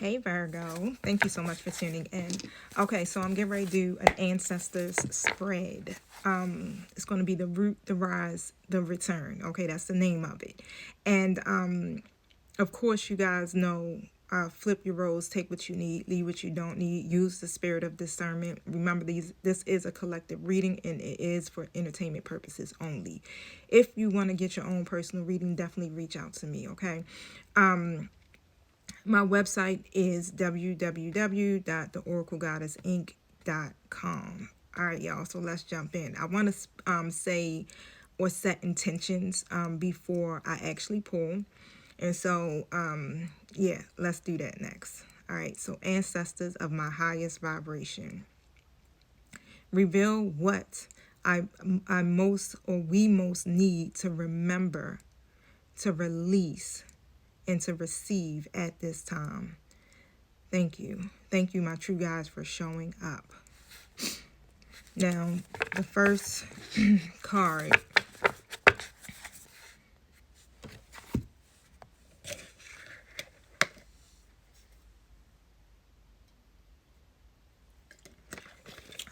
Hey Virgo, thank you so much for tuning in. Okay, so I'm getting ready to do an ancestors spread. It's going to be the root, the rise, the return. Okay, that's the name of it. And of course, you guys know, flip your roles, take what you need, leave what you don't need, use the spirit of discernment. Remember, this is a collective reading and it is for entertainment purposes only. If you want to get your own personal reading, definitely reach out to me. Okay. My website is www.theoraclegoddessinc.com. All right, y'all. So let's jump in. I want to say or set intentions before I actually pull. And so, yeah, let's do that next. All right. So, ancestors of my highest vibration, reveal what I most or we most need to remember, to release, and to receive at this time. Thank you. Thank you, my true guys, for showing up. Now, the first card.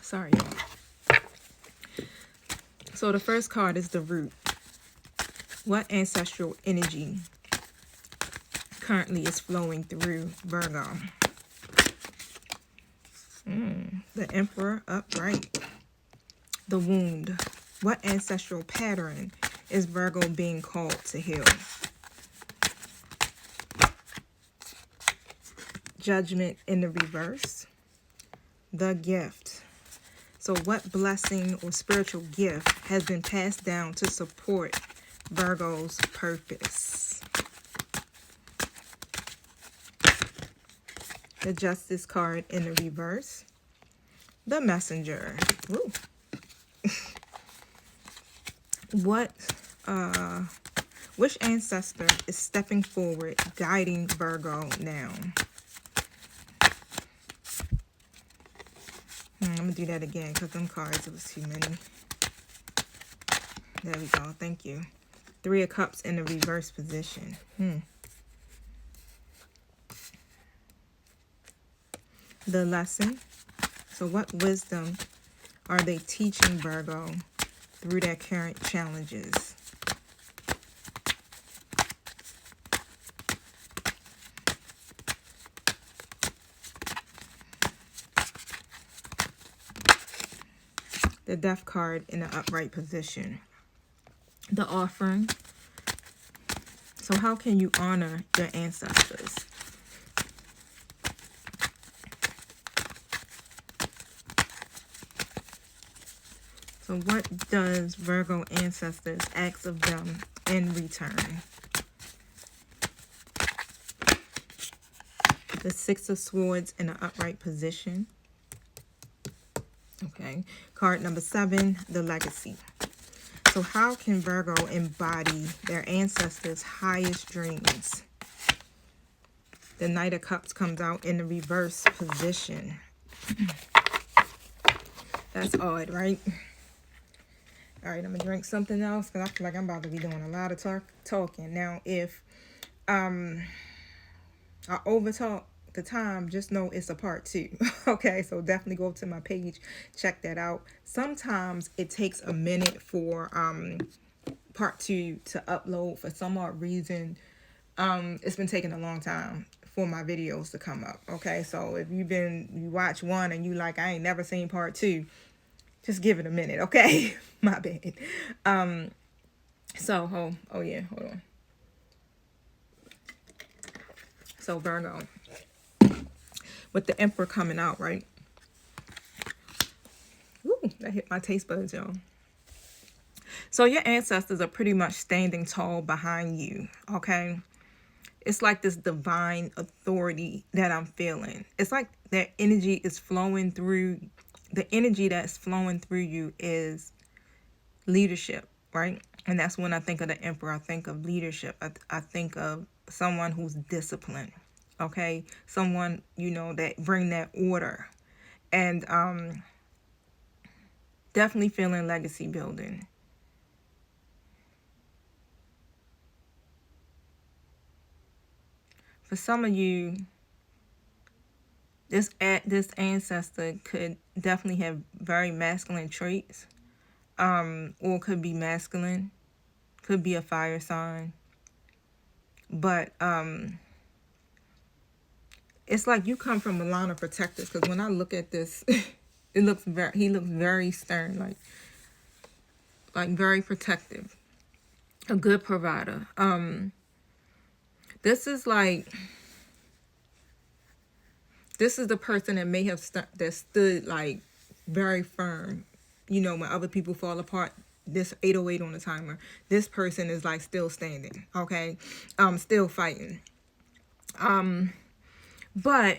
Sorry, y'all. So the first card is the root. What ancestral energy currently is flowing through Virgo? The Emperor upright. The wound. What ancestral pattern is Virgo being called to heal? Judgment in the reverse. The gift. So what blessing or spiritual gift has been passed down to support Virgo's purpose? The Justice card in the reverse. The Messenger. Ooh. Which ancestor is stepping forward, guiding Virgo now? I'm going to do that again because them cards, it was too many. There we go. Thank you. Three of Cups in the reverse position. The lesson. So what wisdom are they teaching Virgo through their current challenges? The Death card in the upright position. The Offering. So how can you honor your ancestors? So what does Virgo ancestors ask of them in return? The Six of Swords in an upright position. Okay. Card number 7, the Legacy. So how can Virgo embody their ancestors' highest dreams? The Knight of Cups comes out in the reverse position. That's odd, right? All right, I'm going to drink something else because I feel like I'm about to be doing a lot of talking. Now, if I overtalk the time, just know it's a part 2. Okay, so definitely go to my page, check that out. Sometimes it takes a minute for part 2 to upload. For some odd reason, it's been taking a long time for my videos to come up. Okay, so if you watch one and you like, I ain't never seen part 2, just give it a minute. Okay. My bad. So oh yeah, hold on. So Virgo, with the Emperor coming out, right? Ooh, that hit my taste buds, y'all. So your ancestors are pretty much standing tall behind you. Okay. It's like this divine authority that I'm feeling. It's like that energy is flowing through. The energy that's flowing through you is leadership, right? And that's when I think of the Emperor. I think of leadership. I think of someone who's disciplined. Okay, someone, you know, that bring that order. And definitely feeling legacy building. For some of you, This ancestor could definitely have very masculine traits, or could be masculine, could be a fire sign, but it's like you come from a line of protectors. Because when I look at this, he looks very stern, like very protective, a good provider. This is like, this is the person that may have that stood like very firm. You know, when other people fall apart, this 808 on the timer, this person is like still standing, okay? Still fighting. But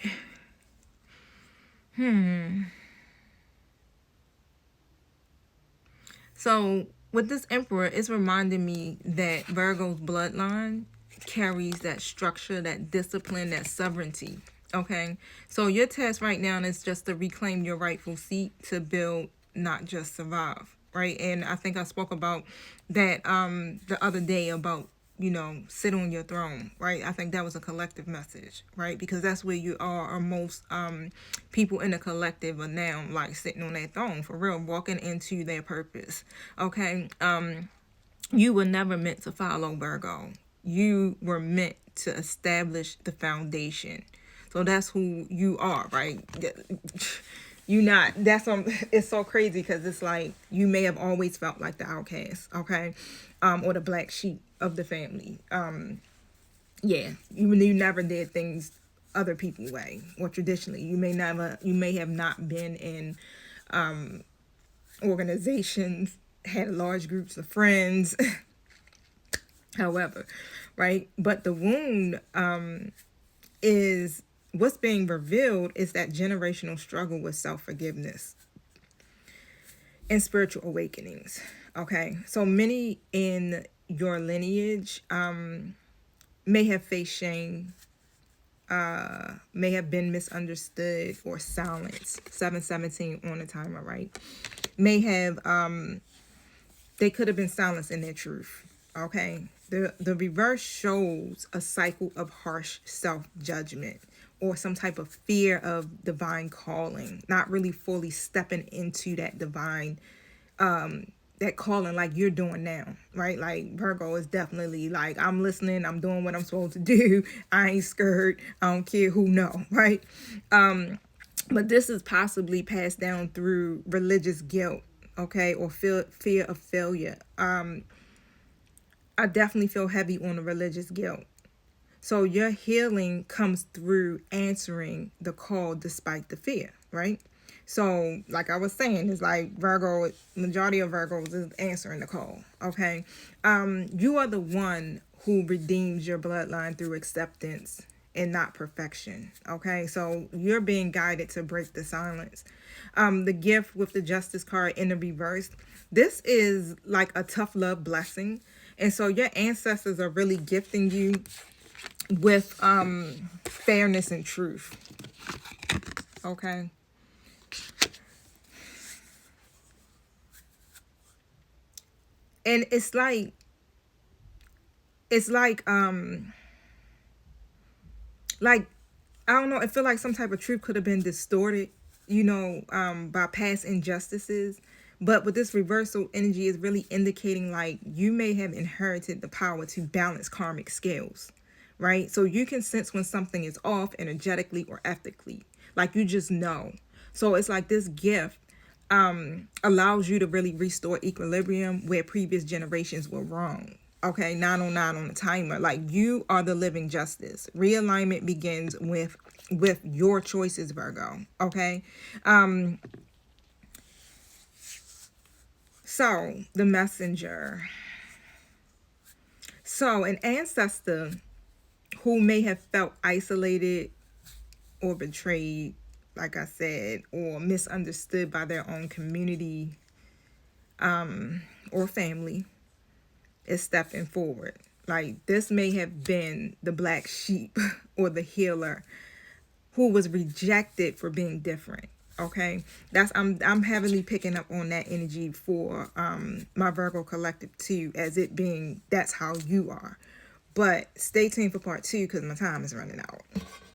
so with this Emperor, it's reminding me that Virgo's bloodline carries that structure, that discipline, that sovereignty. Okay, so your task right now is just to reclaim your rightful seat, to build, not just survive, right? And I think I spoke about that the other day about, you know, sit on your throne, right? I think that was a collective message, right? Because that's where you are, or most people in the collective are now like sitting on that throne for real, walking into their purpose. Okay, you were never meant to follow, Virgo. You were meant to establish the foundation. So that's who you are, right? You not, that's it's so crazy because it's like you may have always felt like the outcast, okay, or the black sheep of the family. Yeah, you never did things other people way, or traditionally. You may have not been in organizations, had large groups of friends. However, right, but the wound is what's being revealed is that generational struggle with self-forgiveness and spiritual awakenings. Okay, so many in your lineage may have faced shame, may have been misunderstood or silenced. 717 on the timer, right? May have they could have been silenced in their truth. Okay, the reverse shows a cycle of harsh self-judgment, or some type of fear of divine calling, not really fully stepping into that divine that calling like you're doing now, right? Like Virgo is definitely like, I'm listening, I'm doing what I'm supposed to do, I ain't scared, I don't care who know, right? But this is possibly passed down through religious guilt, okay, or fear of failure. I definitely feel heavy on the religious guilt. So your healing comes through answering the call despite the fear, right? So, like I was saying, it's like Virgo, majority of Virgos is answering the call, okay? You are the one who redeems your bloodline through acceptance and not perfection, okay? So you're being guided to break the silence. The gift with the Justice card in the reverse, this is like a tough love blessing. And so your ancestors are really gifting you with fairness and truth, okay? And it's like like I don't know, I feel like some type of truth could have been distorted, you know, by past injustices. But with this reversal energy is really indicating like you may have inherited the power to balance karmic scales, right? So you can sense when something is off energetically or ethically, like you just know. So it's like this gift allows you to really restore equilibrium where previous generations were wrong. Okay, 909 on the timer. Like you are the living justice. Realignment begins with your choices, Virgo. Okay. So the messenger. So an ancestor who may have felt isolated or betrayed, like I said, or misunderstood by their own community or family, is stepping forward. Like this may have been the black sheep or the healer who was rejected for being different. Okay, that's I'm heavily picking up on that energy for my Virgo collective too, as it being that's how you are. But stay tuned for part 2 because my time is running out.